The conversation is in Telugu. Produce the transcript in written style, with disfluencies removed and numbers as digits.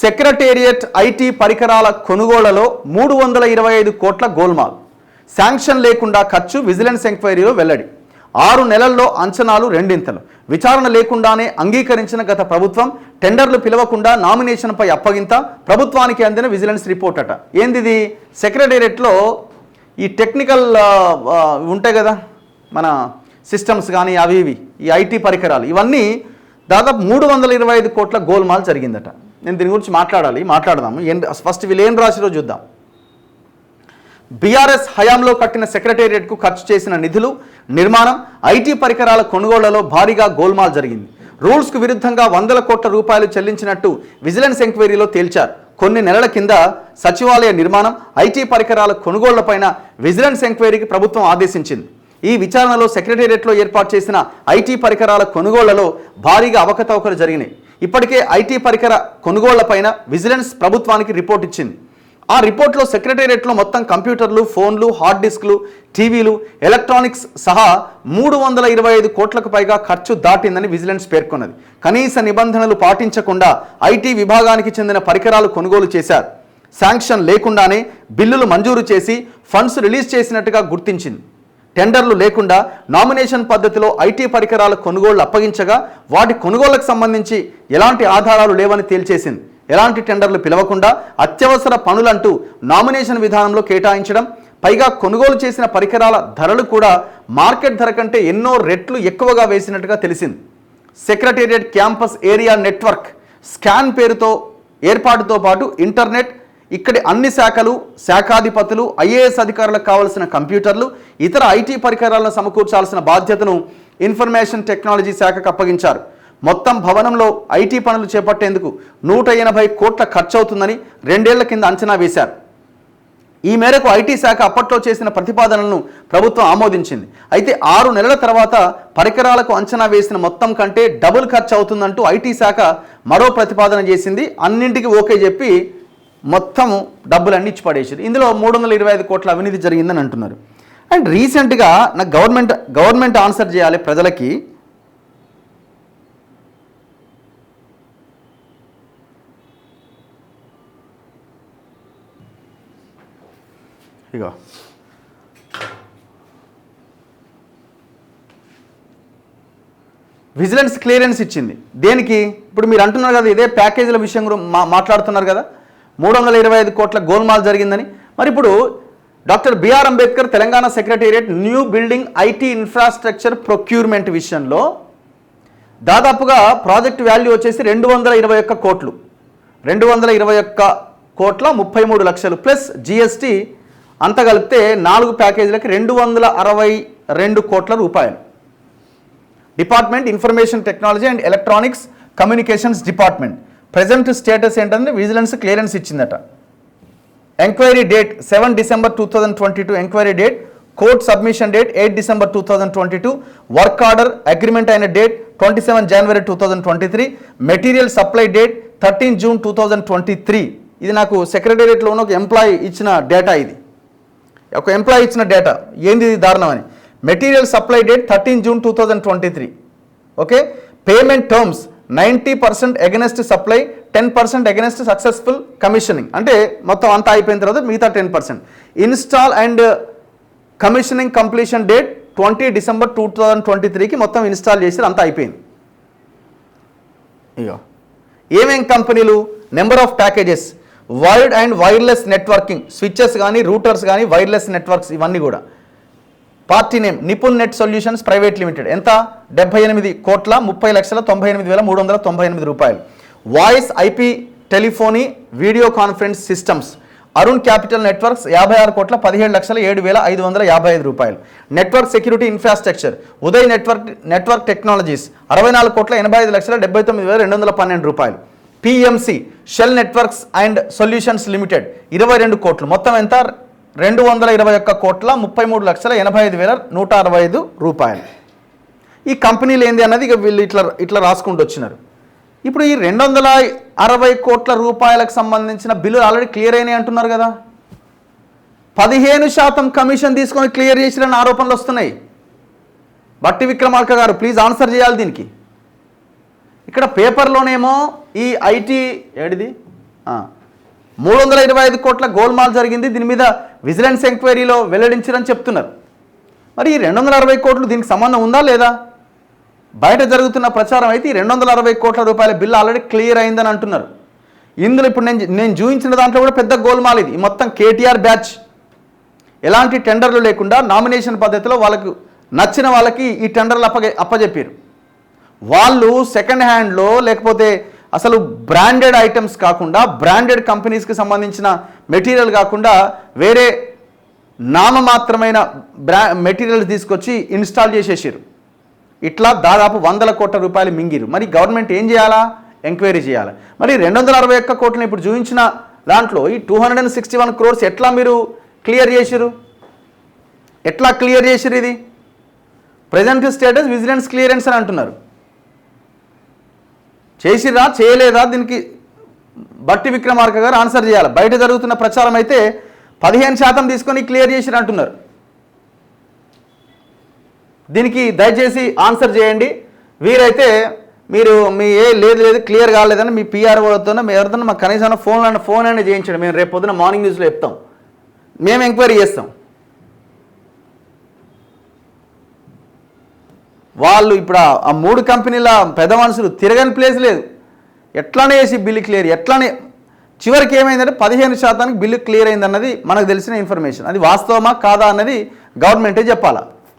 సెక్రటేరియట్ ఐటీ పరికరాల కొనుగోళ్లలో 325 కోట్ల గోల్మాల్. శాంక్షన్ లేకుండా ఖర్చు విజిలెన్స్ ఎంక్వైరీలో వెల్లడి. 6 నెలల్లో అంచనాలు రెండింతలు. విచారణ లేకుండానే అంగీకరించిన గత ప్రభుత్వం. టెండర్లు పిలవకుండా నామినేషన్పై అప్పగింత. ప్రభుత్వానికి అందిన విజిలెన్స్ రిపోర్ట్ అట. ఏందిది? సెక్రటేరియట్లో ఈ టెక్నికల్ ఉంటాయి కదా, మన సిస్టమ్స్ కానీ అవి ఇవి, ఈ ఐటీ పరికరాలు ఇవన్నీ దాదాపు 325 కోట్ల గోల్మాల్ జరిగిందట. నేను దీని గురించి మాట్లాడదాము. ఫస్ట్ వీళ్ళు ఏం రాసిరో చూద్దాం. బీఆర్ఎస్ హయాంలో కట్టిన సెక్రటేరియట్కు ఖర్చు చేసిన నిధులు, నిర్మాణం, ఐటీ పరికరాల కొనుగోళ్లలో భారీగా గోల్మాల్ జరిగింది. రూల్స్కు విరుద్ధంగా 100 కోట్ల రూపాయలు చెల్లించినట్టు విజిలెన్స్ ఎంక్వైరీలో తేల్చారు. కొన్ని నెలల కింద సచివాలయ నిర్మాణం, ఐటీ పరికరాల కొనుగోళ్లపైన విజిలెన్స్ ఎంక్వైరీకి ప్రభుత్వం ఆదేశించింది. ఈ విచారణలో సెక్రటేరియట్లో ఏర్పాటు చేసిన ఐటీ పరికరాల కొనుగోళ్లలో భారీగా అవకతవకలు జరిగినాయి. ఇప్పటికే ఐటీ పరికర కొనుగోళ్లపైన విజిలెన్స్ ప్రభుత్వానికి రిపోర్ట్ ఇచ్చింది. ఆ రిపోర్ట్లో సెక్రటేరియట్లో మొత్తం కంప్యూటర్లు, ఫోన్లు, హార్డ్ డిస్క్లు, టీవీలు, ఎలక్ట్రానిక్స్ సహా 325 కోట్లకు పైగా ఖర్చు దాటిందని విజిలెన్స్ పేర్కొన్నది. కనీస నిబంధనలు పాటించకుండా ఐటీ విభాగానికి చెందిన పరికరాలు కొనుగోలు చేశారు. శాంక్షన్ లేకుండానే బిల్లులు మంజూరు చేసి ఫండ్స్ రిలీజ్ చేసినట్టుగా గుర్తించింది. టెండర్లు లేకుండా నామినేషన్ పద్ధతిలో ఐటీ పరికరాల కొనుగోళ్లు అప్పగించగా వాటి కొనుగోళ్లకు సంబంధించి ఎలాంటి ఆధారాలు లేవని తేల్చేసింది. ఎలాంటి టెండర్లు పిలవకుండా అత్యవసర పనులంటూ నామినేషన్ విధానంలో కేటాయించడం, పైగా కొనుగోలు చేసిన పరికరాల ధరలు కూడా మార్కెట్ ధర కంటే ఎన్నో రెట్లు ఎక్కువగా వేసినట్టుగా తెలిసింది. Secretariat campus area network scan పేరుతో ఏర్పాటుతో పాటు ఇంటర్నెట్, ఇక్కడి అన్ని శాఖలు, శాఖాధిపతులు, ఐఏఎస్ అధికారులకు కావాల్సిన కంప్యూటర్లు, ఇతర ఐటీ పరికరాలను సమకూర్చాల్సిన బాధ్యతను ఇన్ఫర్మేషన్ టెక్నాలజీ శాఖకు అప్పగించారు. మొత్తం భవనంలో ఐటీ పనులు చేపట్టేందుకు 180 కోట్ల ఖర్చు అవుతుందని 2 ఏళ్ల కింద అంచనా వేశారు. ఈ మేరకు ఐటీ శాఖ అప్పట్లో చేసిన ప్రతిపాదనలను ప్రభుత్వం ఆమోదించింది. అయితే 6 నెలల తర్వాత పరికరాలకు అంచనా వేసిన మొత్తం కంటే డబుల్ ఖర్చు అవుతుందంటూ ఐటీ శాఖ మరో ప్రతిపాదన చేసింది. అన్నింటికి ఓకే చెప్పి మొత్తం డబ్బులన్నీ ఇచ్చి పడేసారు. ఇందులో 325 కోట్ల అవినీతి జరిగిందని అంటున్నారు. అండ్ రీసెంట్గా నాకు గవర్నమెంట్ ఆన్సర్ చేయాలి ప్రజలకి. ఇగో విజిలెన్స్ క్లియరెన్స్ ఇచ్చింది. దేనికి? ఇప్పుడు మీరు అంటున్నారు కదా, ఇదే ప్యాకేజీల విషయం మాట్లాడుతున్నారు కదా, 325 కోట్ల గోల్మాల్ జరిగిందని. మరి ఇప్పుడు doctor B R Ambedkar Telangana secretariat new building IT infrastructure procurement విషయంలో దాదాపుగా ప్రాజెక్ట్ వాల్యూ వచ్చేసి 221 కోట్లు, 221 కోట్ల 33 లక్షలు ప్లస్ జిఎస్టీ అంత కలిపితే 4 ప్యాకేజీలకి 262 కోట్ల రూపాయలు. Department information technology and electronics communications department present status ఏంటంటే విజిలెన్స్ క్లియరెన్స్ ఇచ్చిందట. Enquiry date 7 December 2022 enquiry date, court submission date 8 December 2022, work order agreement అయిన డేట్ 27 జనవరి 2023, మెటీరియల్ సప్లై డేట్ 13 జూన్ 2023. ఇది నాకు సెక్రటేరియట్లోనే ఒక ఎంప్లాయీ ఇచ్చిన డేటా. ఇది ఒక ఎంప్లాయీ ఇచ్చిన డేటా. ఏంది ఇది దారుణం అని. Material supply date 13 June 2023. Okay. Payment terms 90% against supply, 10% against successful commissioning. అంటే మొత్తం అంతా అయిపోయిన తర్వాత మిగతా 10%. Install and commissioning completion date 20 December 2023కి మొత్తం ఇన్స్టాల్ చేసి అంతా అయిపోయింది. ఇగో ఏమేం కంపెనీలు, number of packages, wired and wireless networking, switches కానీ రూటర్స్ కానీ వైర్లెస్ నెట్వర్క్స్ ఇవన్నీ కూడా. Party name Nipun net solutions private limited. ఎంత? 78 కోట్ల 30,98,398 రూపాయలు. Voice IP telephony video conference systems Arun capital networks 56 కోట్ల 17,07,555 రూపాయలు. Network security infrastructure Uday network technologies 64 కోట్ల 85,79,212 రూపాయలు. PMC shell networks and solutions limited 22 కోట్లు. మొత్తం ఎంత? 221 కోట్ల 33,85,165 రూపాయలు. ఈ కంపెనీలు ఏంది అన్నది ఇక వీళ్ళు ఇట్లా రాసుకుంటూ వచ్చినారు. ఇప్పుడు ఈ 260 కోట్ల రూపాయలకు సంబంధించిన బిల్లులు ఆల్రెడీ క్లియర్ అయినాయి అంటున్నారు కదా. 15% కమిషన్ తీసుకొని క్లియర్ చేసిన ఆరోపణలు వస్తున్నాయి. బట్టి విక్రమార్క గారు ప్లీజ్ ఆన్సర్ చేయాలి దీనికి. ఇక్కడ పేపర్లోనేమో ఈ ఐటీ ఏడిది 325 కోట్ల గోల్మాల్ జరిగింది, దీని మీద విజిలెన్స్ ఎంక్వైరీలో వెల్లడించారని చెప్తున్నారు. మరి ఈ 260 కోట్లు దీనికి సంబంధం ఉందా లేదా? బయట జరుగుతున్న ప్రచారం అయితే ఈ 260 కోట్ల రూపాయల బిల్లు ఆల్రెడీ క్లియర్ అయిందని అంటున్నారు. ఇందులో ఇప్పుడు నేను చూపించిన దాంట్లో కూడా పెద్ద గోల్మాల్ ఇది. మొత్తం కేటీఆర్ బ్యాచ్ ఎలాంటి టెండర్లు లేకుండా నామినేషన్ పద్ధతిలో వాళ్ళకు నచ్చిన వాళ్ళకి ఈ టెండర్లు అప్పజెప్పారు. వాళ్ళు సెకండ్ హ్యాండ్లో లేకపోతే అసలు బ్రాండెడ్ ఐటమ్స్ కాకుండా బ్రాండెడ్ కంపెనీస్కి సంబంధించిన మెటీరియల్ కాకుండా వేరే నామమాత్రమైన మెటీరియల్స్ తీసుకొచ్చి ఇన్స్టాల్ చేసేసారు. ఇట్లా దాదాపు 100 కోట్ల రూపాయలు మింగిరు. మరి గవర్నమెంట్ ఏం చేయాలా? ఎంక్వైరీ చేయాలి. మరి 261 కోట్లను ఇప్పుడు చూపించిన దాంట్లో ఈ 261 crores ఎట్లా మీరు క్లియర్ చేసిరు? ఎట్లా క్లియర్ చేసిరు? ఇది ప్రజెంట్ స్టేటస్ విజిలెన్స్ క్లియరెన్స్ అని అంటున్నారు. చేసిరా చేయలేదా? దీనికి బట్టి విక్రమార్క గారు ఆన్సర్ చేయాలి. బయట జరుగుతున్న ప్రచారం అయితే 15% తీసుకొని క్లియర్ చేసిరు అంటున్నారు. దీనికి దయచేసి ఆన్సర్ చేయండి. వీరైతే మీరు మీ లేదు క్లియర్ కాలేదని మీ పిఆర్ఓతో ఎవరితో మాకు కనీసం ఫోన్ అయినా చేయించండి. మేము రేపు పొద్దున మార్నింగ్ న్యూస్లో చెప్తాం, మేము ఎంక్వైరీ చేస్తాం. వాళ్ళు ఇప్పుడు ఆ 3 కంపెనీల పెద్ద మనుషులు తిరగని ప్లేస్ లేదు. ఎట్లానే వేసి బిల్లు క్లియర్, ఎట్లానే చివరికి ఏమైందంటే 15% బిల్లు క్లియర్ అయిందన్నది మనకు తెలిసిన ఇన్ఫర్మేషన్. అది వాస్తవమా కాదా అన్నది గవర్నమెంటే చెప్పాలా.